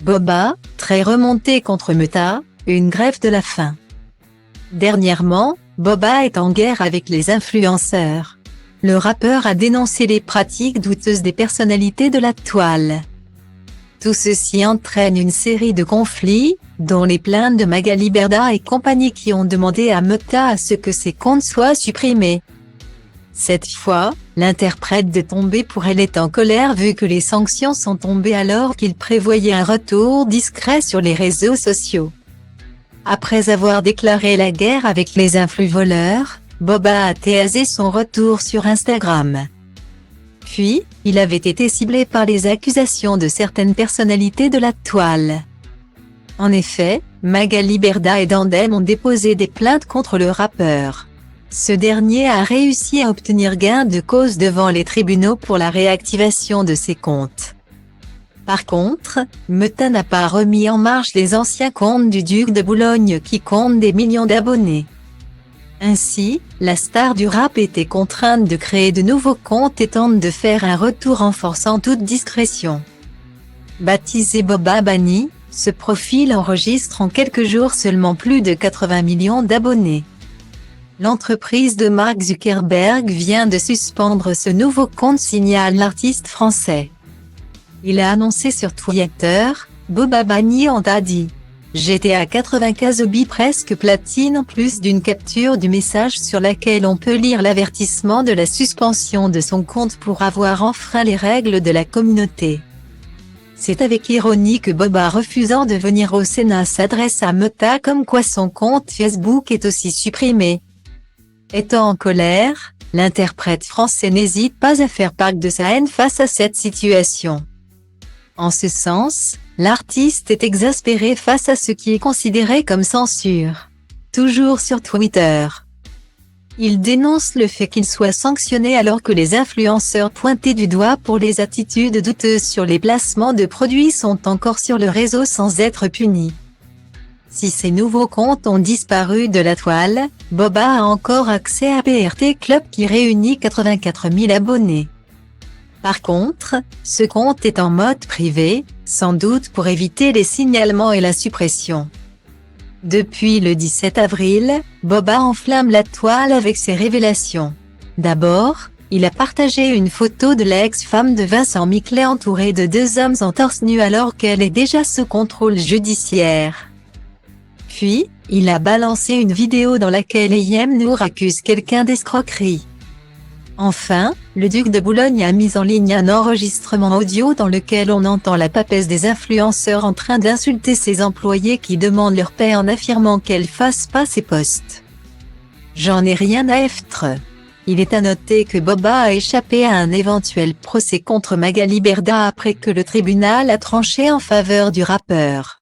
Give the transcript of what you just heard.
Booba, très remonté contre Meta, une grève de la faim. Dernièrement, Booba est en guerre avec les influenceurs. Le rappeur a dénoncé les pratiques douteuses des personnalités de la toile. Tout ceci entraîne une série de conflits, dont les plaintes de Magali Berda et compagnie qui ont demandé à Meta à ce que ses comptes soient supprimés. Cette fois, l'interprète de Tombé pour elle est en colère vu que les sanctions sont tombées alors qu'il prévoyait un retour discret sur les réseaux sociaux. Après avoir déclaré la guerre avec les influvoleurs, Booba a teasé son retour sur Instagram. Puis, il avait été ciblé par les accusations de certaines personnalités de la toile. En effet, Magali Berda et Dandem ont déposé des plaintes contre le rappeur. Ce dernier a réussi à obtenir gain de cause devant les tribunaux pour la réactivation de ses comptes. Par contre, Meta n'a pas remis en marche les anciens comptes du duc de Boulogne qui comptent des millions d'abonnés. Ainsi, la star du rap était contrainte de créer de nouveaux comptes et tente de faire un retour en forçant toute discrétion. Baptisé Booba Banni, ce profil enregistre en quelques jours seulement plus de 80 millions d'abonnés. L'entreprise de Mark Zuckerberg vient de suspendre ce nouveau compte, signale l'artiste français. Il a annoncé sur Twitter, Booba Banni en a dit. J'étais à 95 Obi presque platine en plus d'une capture du message sur laquelle on peut lire l'avertissement de la suspension de son compte pour avoir enfreint les règles de la communauté. C'est avec ironie que Booba, refusant de venir au Sénat, s'adresse à Meta comme quoi son compte Facebook est aussi supprimé. Étant en colère, l'interprète français n'hésite pas à faire part de sa haine face à cette situation. En ce sens, l'artiste est exaspéré face à ce qui est considéré comme censure. Toujours sur Twitter. Il dénonce le fait qu'il soit sanctionné alors que les influenceurs pointés du doigt pour les attitudes douteuses sur les placements de produits sont encore sur le réseau sans être punis. Si ces nouveaux comptes ont disparu de la toile, Booba a encore accès à PRT Club qui réunit 84 000 abonnés. Par contre, ce compte est en mode privé, sans doute pour éviter les signalements et la suppression. Depuis le 17 avril, Booba enflamme la toile avec ses révélations. D'abord, il a partagé une photo de l'ex-femme de Vincent Miclet entourée de deux hommes en torse nu alors qu'elle est déjà sous contrôle judiciaire. Puis, il a balancé une vidéo dans laquelle Ayem Nour accuse quelqu'un d'escroquerie. Enfin, le duc de Boulogne a mis en ligne un enregistrement audio dans lequel on entend la papesse des influenceurs en train d'insulter ses employés qui demandent leur paie en affirmant qu'elle fasse pas ses posts. J'en ai rien à foutre. Il est à noter que Booba a échappé à un éventuel procès contre Magali Berda après que le tribunal a tranché en faveur du rappeur.